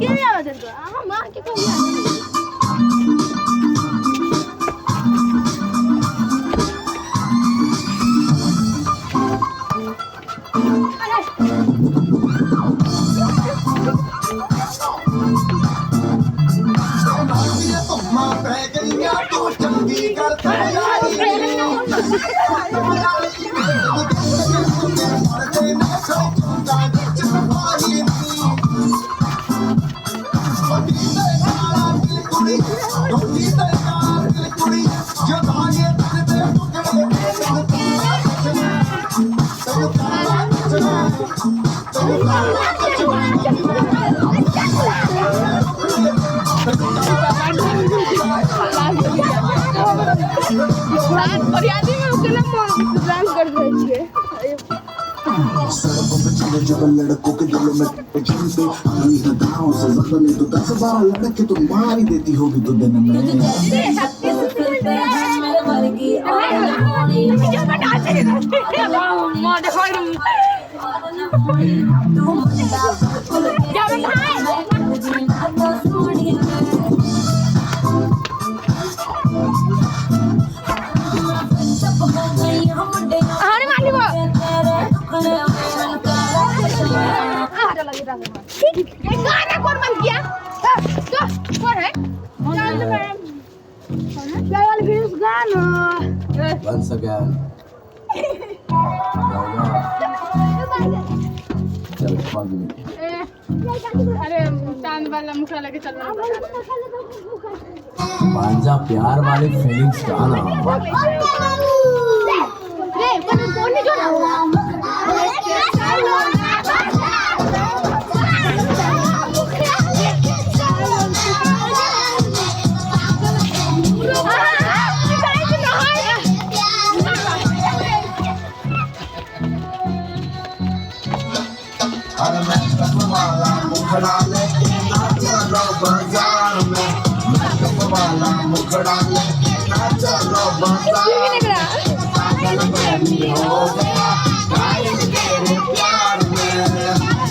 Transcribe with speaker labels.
Speaker 1: কে আমাদের তো আমার মাকে কই
Speaker 2: जब लड़कों के दिलों में चिंते हुई हदाओं से ज्यादा नहीं तो 10 बार लड़के तुम मार ही देती होगी तो दिन में
Speaker 1: गाना कौन बन गया तो कौन है वाला फिर गाना
Speaker 2: once again चल पाँच मिनट
Speaker 1: अरे चांद वाला मुखड़ा लगे चल
Speaker 2: मांझा प्यार वाली फीलिंग्स गाना
Speaker 1: रे कौन नहीं जो ना
Speaker 2: वाला मुखड़ा लेके चलो बाजार में वाला मुखड़ा लेके चलो बाजार पागल प्रेमी हो गया कायल तेरे प्यार में